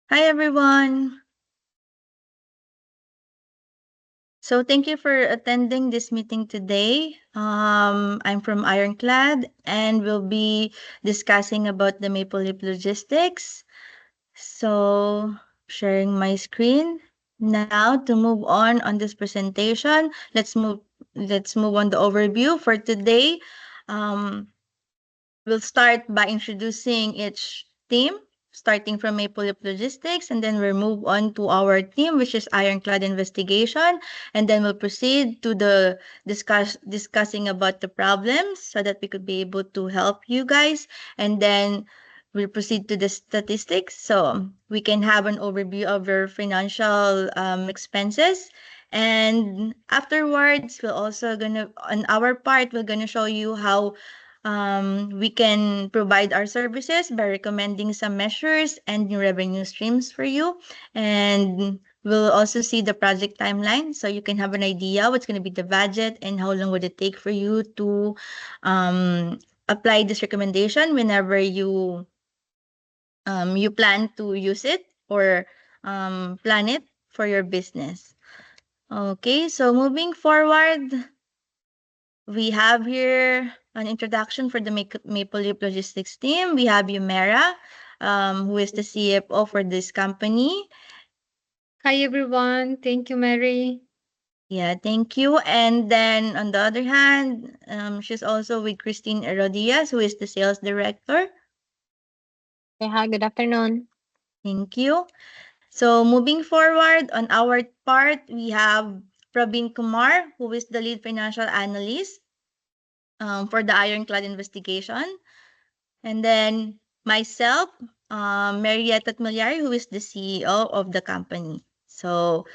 Hi, everyone. So thank you for attending this meeting today. I'm from Ironclad and we'll be discussing about the Maple Leaf Logistics. So sharing my screen. Now to move on this presentation, let's move on the overview for today. Um, We'll start by introducing each team, starting from Maple Leaf Logistics, and then we'll move on to our team, which is Ironclad Investigation, and then we'll proceed to the discussing about the problems so that we could be able to help you guys, and then we'll proceed to the statistics so we can have an overview of your financial expenses. And afterwards, we're also gonna, on our part, we're gonna show you how we can provide our services by recommending some measures and new revenue streams for you. And we'll also see the project timeline so you can have an idea what's going to be the budget and how long would it take for you to apply this recommendation whenever you plan to use it or plan it for your business. Okay, so moving forward, we have here an introduction for the Maple Leaf Logistics team. We have Yumera, who is the CFO for this company. Hi everyone, thank you, Mary. Yeah, thank you. And then on the other hand, she's also with Christine Herodias, who is the sales director. Yeah, hi, good afternoon. Thank you. So moving forward, on our part, we have Praveen Kumar, who is the lead financial analyst for the Ironclad investigation. And then myself, Marietta Tmilyari, who is the CEO of the company. So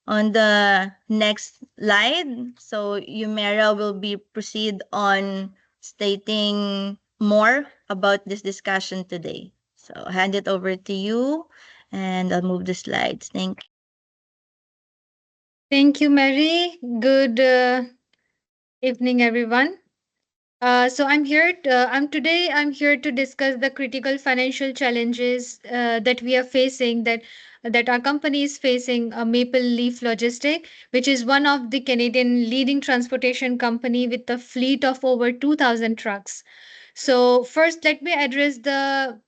on the next slide, so Yumera will be proceed on stating more about this discussion today. So I'll hand it over to you and I'll move the slides. Thank you. Thank you, Mary. Good evening, everyone. I'm here to discuss the critical financial challenges that we are facing, that our company is facing. Maple Leaf Logistic, which is one of the Canadian leading transportation company with a fleet of over 2,000 trucks. So first, let me address the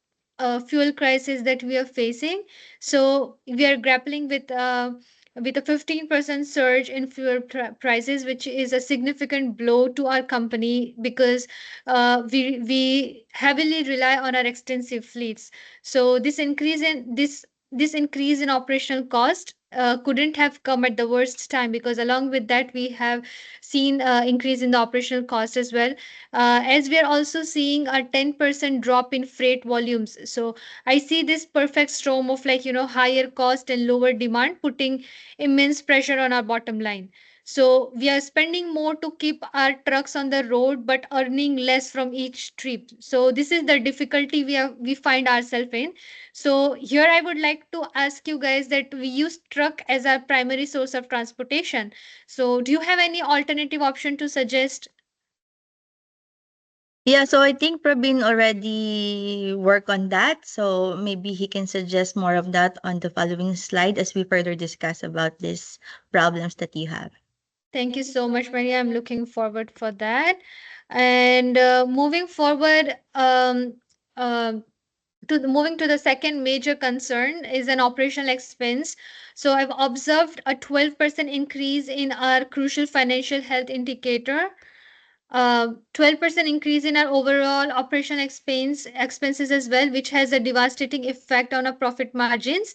fuel crisis that we are facing. So we are grappling with a 15% surge in fuel prices, which is a significant blow to our company because we heavily rely on our extensive fleets. So this increase in operational cost couldn't have come at the worst time, because along with that we have seen increase in the operational cost as well, as we are also seeing a 10% drop in freight volumes. So I see this perfect storm of, higher cost and lower demand putting immense pressure on our bottom line. So we are spending more to keep our trucks on the road but earning less from each trip. So this is the difficulty we find ourselves in. So here I would like to ask you guys that we use truck as our primary source of transportation. So do you have any alternative option to suggest? Yeah, so I think Praveen already worked on that. So maybe he can suggest more of that on the following slide as we further discuss about these problems that you have. Thank you so much, Maria. I'm looking forward for that. And moving forward, moving to the second major concern is an operational expense. So I've observed a 12% increase in our crucial financial health indicator, 12% increase in our overall operational expenses as well, which has a devastating effect on our profit margins.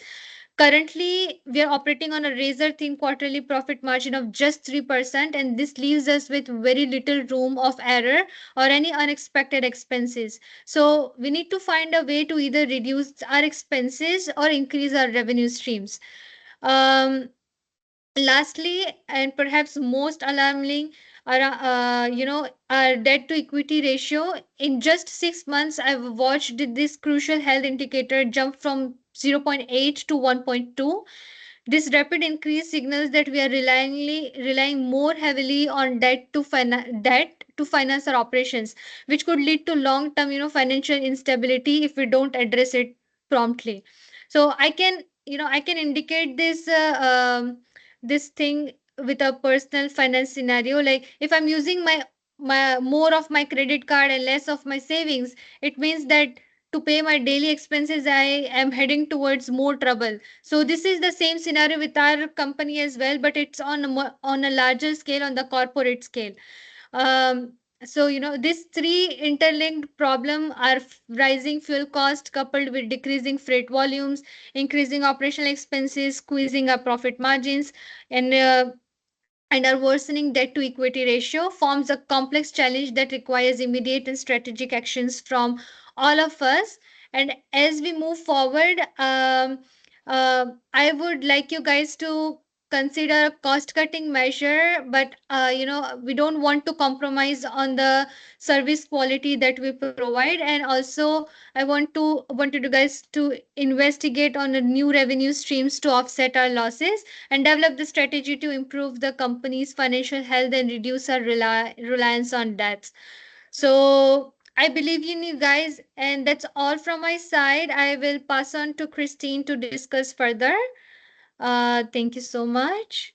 Currently, we are operating on a razor thin quarterly profit margin of just 3%, and this leaves us with very little room of error or any unexpected expenses. So, we need to find a way to either reduce our expenses or increase our revenue streams. Um, Lastly, and perhaps most alarming, our debt to equity ratio. In just 6 months, I've watched this crucial health indicator jump from 0.8 to 1.2. This rapid increase signals that we are relying more heavily on debt to finance our operations, which could lead to long term financial instability if we don't address it promptly. So I can indicate this thing with a personal finance scenario. Like if I'm using my more of my credit card and less of my savings, it means that to pay my daily expenses I am heading towards more trouble. So this is the same scenario with our company as well, but it's on a larger scale, on the corporate scale. um, these three interlinked problem are rising fuel cost coupled with decreasing freight volumes, increasing operational expenses, squeezing our profit margins, and our worsening debt to equity ratio forms a complex challenge that requires immediate and strategic actions from all of us. And as we move forward, I would like you guys to consider a cost cutting measure, but we don't want to compromise on the service quality that we provide. And also I wanted you guys to investigate on the new revenue streams to offset our losses and develop the strategy to improve the company's financial health and reduce our reliance on debts. So I believe in you guys, and that's all from my side. I will pass on to Christine to discuss further. Thank you so much.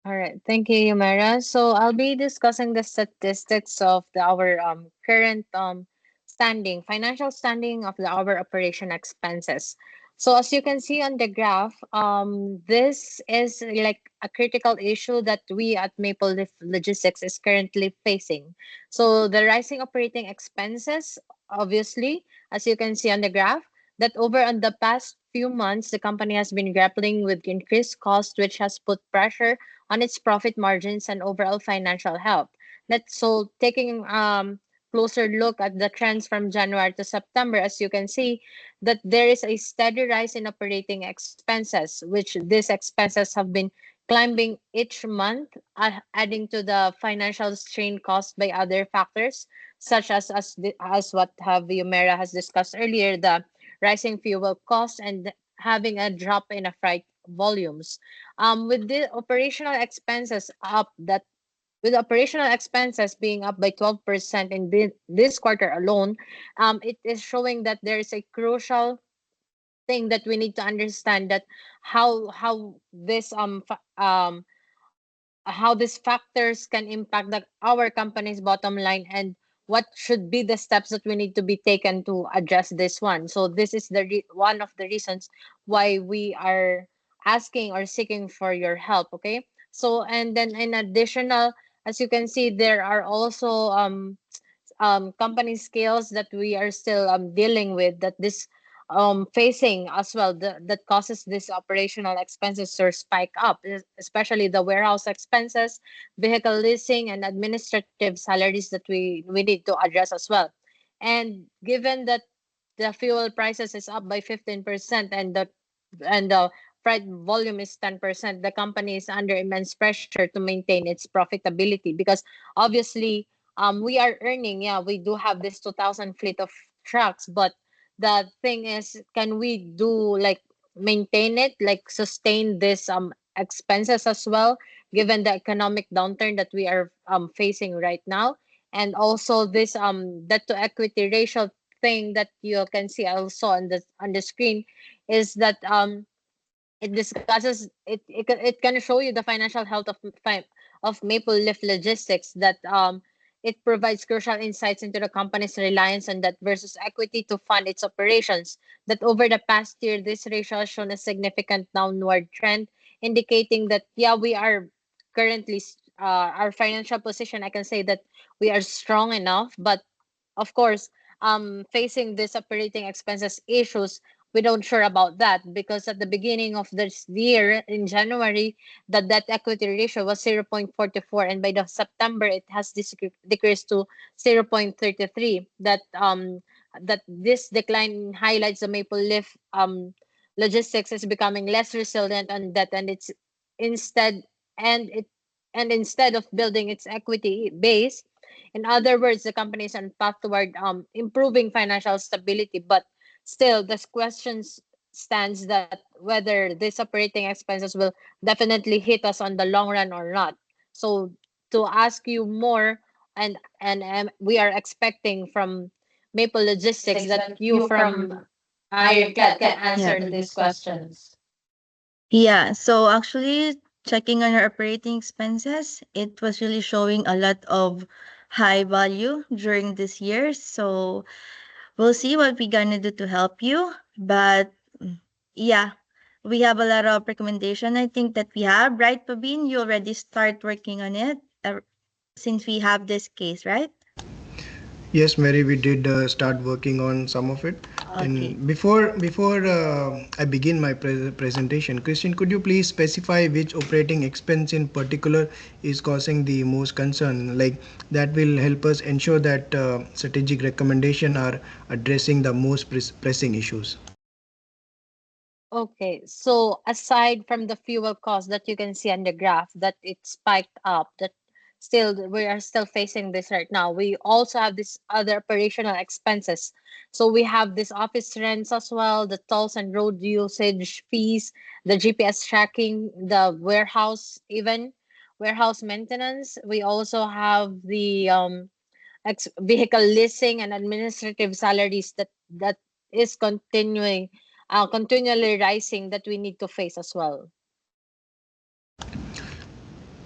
All right. Thank you, Yumara. So I'll be discussing the statistics of our current financial standing of our operation expenses. So as you can see on the graph, this is like a critical issue that we at Maple Leaf Logistics is currently facing. So the rising operating expenses, obviously, as you can see on the graph, that over on the past few months, the company has been grappling with increased cost, which has put pressure on its profit margins and overall financial health. So taking closer look at the trends from January to September, as you can see that there is a steady rise in operating expenses, which these expenses have been climbing each month, adding to the financial strain caused by other factors, such as what have Yumera has discussed earlier, the rising fuel costs and having a drop in the freight volumes. With the operational expenses up that with operational expenses being up by 12% in this quarter alone, it is showing that there is a crucial thing that we need to understand, that how this how these factors can impact our company's bottom line, and what should be the steps that we need to be taken to address this one. So this is one of the reasons why we are asking or seeking for your help. Okay, so and then in additional, as you can see, there are also company scales that we are still dealing with, that this facing as well, that causes this operational expenses to spike up, especially the warehouse expenses, vehicle leasing, and administrative salaries that we need to address as well. And given that the fuel prices is up by 15%, and the freight volume is 10%, the company is under immense pressure to maintain its profitability, because obviously we are earning, yeah, we do have this 2000 fleet of trucks, but the thing is, can we do like maintain it, like sustain this expenses as well, given the economic downturn that we are facing right now? And also this debt to equity ratio thing that you can see also on the screen, is that it discusses it can show you the financial health of Maple Leaf Logistics, that it provides crucial insights into the company's reliance on debt versus equity to fund its operations. That over the past year, this ratio has shown a significant downward trend, indicating that, yeah, we are currently our financial position, I can say that we are strong enough. But of course, facing this operating expenses issues, we don't sure about that, because at the beginning of this year in January, the debt equity ratio was 0.44, and by the September it has decreased to 0.33. That this decline highlights the Maple Leaf Logistics is becoming less resilient on debt, and it's instead and it and instead of building its equity base. In other words, the company is on path toward improving financial stability, but still, this question stands, that whether these operating expenses will definitely hit us on the long run or not. So, to ask you more, and we are expecting from Maple Logistics that you from Ironclad can Yeah. answer these questions. Yeah, so actually checking on our operating expenses, it was really showing a lot of high value during this year. So we'll see what we're gonna do to help you. But yeah, we have a lot of recommendation I think that we have, right, Pabin? You already start working on it since we have this case, right? Yes, Mary, we did start working on some of it. Okay. And before I begin my presentation, Christian, could you please specify which operating expense in particular is causing the most concern? Like that will help us ensure that strategic recommendation are addressing the most pressing issues. Okay, so aside from the fuel cost that you can see on the graph that it spiked up, that still we are still facing this right now. We also have this other operational expenses. So we have this office rents as well, the tolls and road usage fees, the GPS tracking, the warehouse, even warehouse maintenance. We also have the vehicle leasing and administrative salaries that is continually rising that we need to face as well.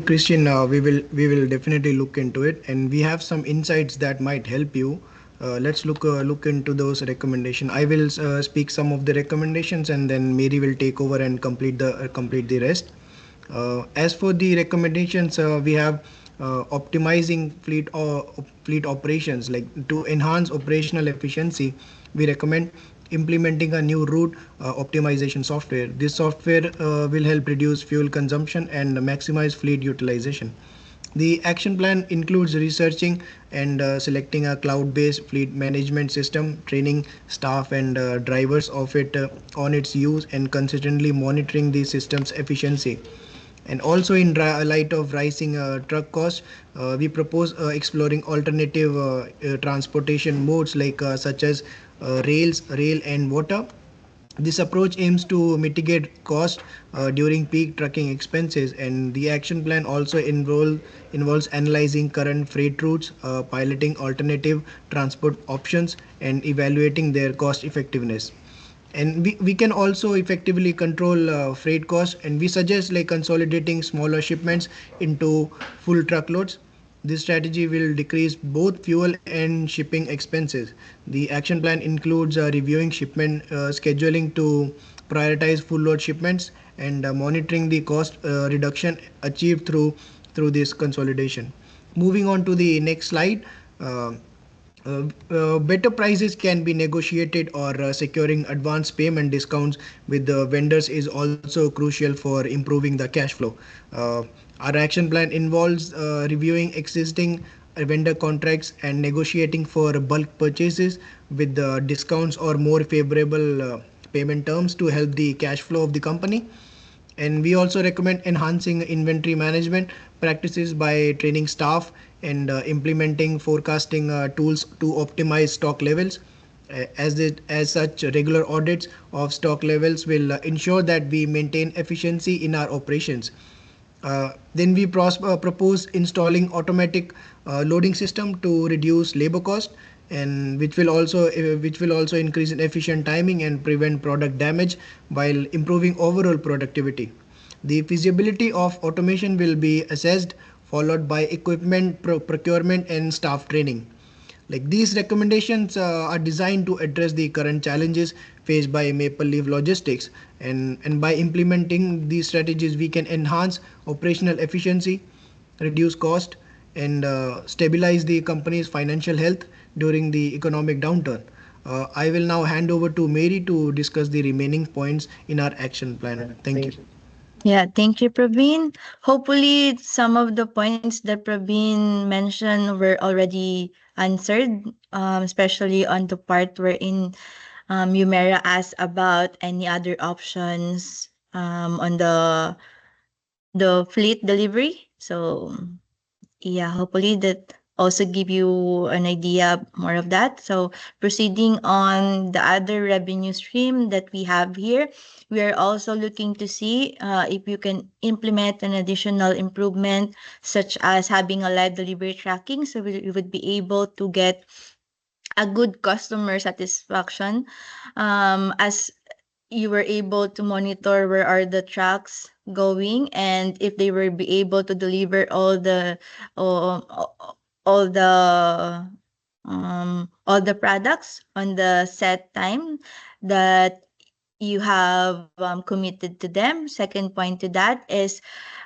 Christian, we will definitely look into it, and we have some insights that might help you. Let's look into those recommendations. I will speak some of the recommendations, and then Mary will take over and complete the rest. As for the recommendations, we have optimizing fleet operations. Like to enhance operational efficiency, we recommend implementing a new route optimization software. This software will help reduce fuel consumption and maximize fleet utilization. The action plan includes researching and selecting a cloud-based fleet management system, training staff and drivers of it on its use, and consistently monitoring the system's efficiency. And also, in light of rising truck costs, we propose exploring alternative transportation modes like such as rail, and water. This approach aims to mitigate cost during peak trucking expenses, and the action plan also involves analyzing current freight routes, piloting alternative transport options, and evaluating their cost effectiveness. And we can also effectively control freight costs, and we suggest like consolidating smaller shipments into full truckloads. This strategy will decrease both fuel and shipping expenses. The action plan includes reviewing shipment scheduling to prioritize full load shipments, and monitoring the cost reduction achieved through this consolidation. Moving on to the next slide. Better prices can be negotiated, or securing advance payment discounts with the vendors is also crucial for improving the cash flow. Uh, our action plan involves reviewing existing vendor contracts and negotiating for bulk purchases with discounts or more favorable payment terms to help the cash flow of the company. And we also recommend enhancing inventory management practices by training staff and implementing forecasting tools to optimize stock levels. As such, regular audits of stock levels will ensure that we maintain efficiency in our operations. Then we propose installing automatic loading system to reduce labor cost, and which will also increase in efficient timing and prevent product damage while improving overall productivity. The feasibility of automation will be assessed, followed by equipment procurement and staff training. Like these recommendations are designed to address the current challenges faced by Maple Leaf Logistics, and by implementing these strategies, we can enhance operational efficiency, reduce cost, and stabilize the company's financial health during the economic downturn. I will now hand over to Mary to discuss the remaining points in our action plan. Thank you. Yeah, thank you, Praveen. Hopefully, some of the points that Praveen mentioned were already answered, especially on the part wherein Yumera asked about any other options on the fleet delivery. So yeah, hopefully that also give you an idea more of that. So proceeding on the other revenue stream that we have here, we are also looking to see if you can implement an additional improvement such as having a live delivery tracking. So we would be able to get a good customer satisfaction, as you were able to monitor where are the trucks going, and if they will be able to deliver all, all the all the products on the set time that you have committed to them. Second point to that is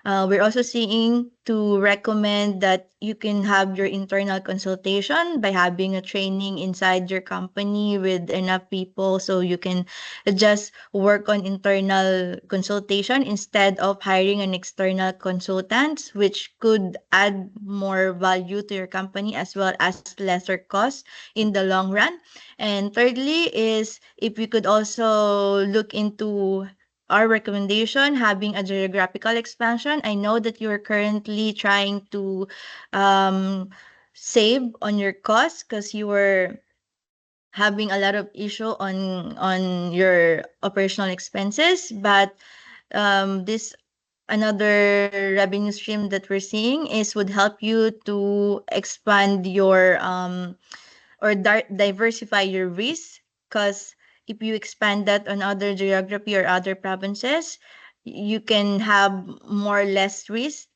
we're also seeing to recommend that you can have your internal consultation by having a training inside your company with enough people, so you can just work on internal consultation instead of hiring an external consultant, which could add more value to your company as well as lesser cost in the long run. And thirdly is if we could also look into our recommendation having a geographical expansion. I know that you're currently trying to um, save on your costs because you were having a lot of issue on your operational expenses, but this another revenue stream that we're seeing is would help you to expand your or diversify your risk, because if you expand that on other geography or other provinces, you can have more or less risk,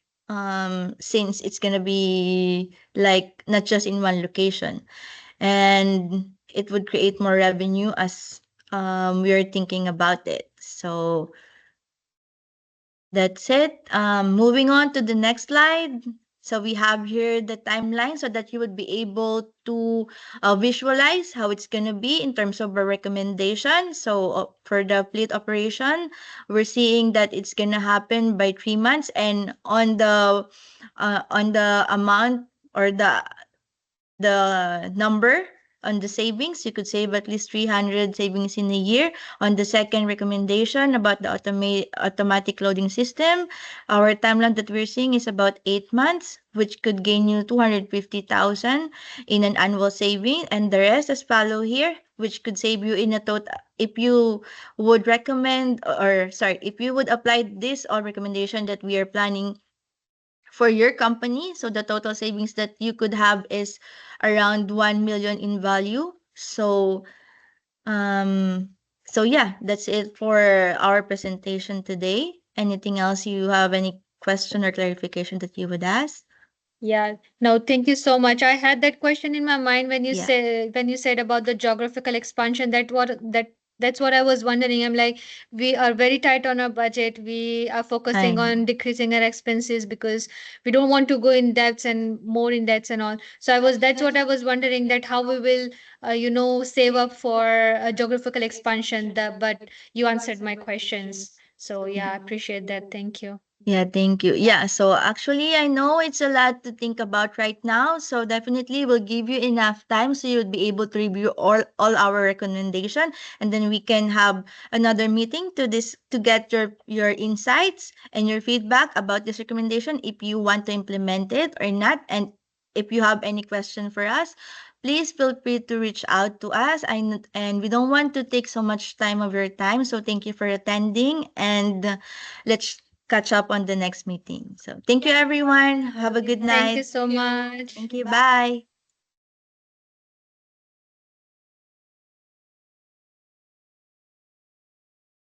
since it's going to be like not just in one location, and it would create more revenue as we are thinking about it. So that's it. Moving on to the next slide. So we have here the timeline so that you would be able to visualize how it's going to be in terms of a recommendation. So for the fleet operation, we're seeing that it's going to happen by 3 months, and on the amount or the number on the savings, you could save at least 300 savings in a year. On the second recommendation about the automatic loading system, our timeline that we're seeing is about 8 months, which could gain you 250,000 in an annual saving, and the rest as follow here, which could save you in a total, if you would recommend, or sorry, if you would apply this all recommendation that we are planning for your company. So the total savings that you could have is around 1 million in value. Um, so yeah, that's it for our presentation today. Anything else you have any question or clarification that you would ask? Yeah, no, thank you so much. I had that question in my mind when Yeah, you said about the geographical expansion. That's what I was wondering. I'm like, we are very tight on our budget. We are I focusing on know. decreasing our expenses because we don't want to go in debts and more in debts and all. So that's what I was wondering, that how we will, save up for a geographical expansion. But you answered my questions. So yeah, I appreciate that. Thank you. Yeah, thank you. Yeah, so actually, I know it's a lot to think about right now. So definitely we'll give you enough time so you'll be able to review all our recommendation, and then we can have another meeting to get your insights and your feedback about this recommendation if you want to implement it or not. And if you have any question for us, please feel free to reach out to us. And we don't want to take so much time of your time. So thank you for attending, and let's catch up on the next meeting. So thank you, everyone. Have a good Thank you night. so much. Thank you. Bye.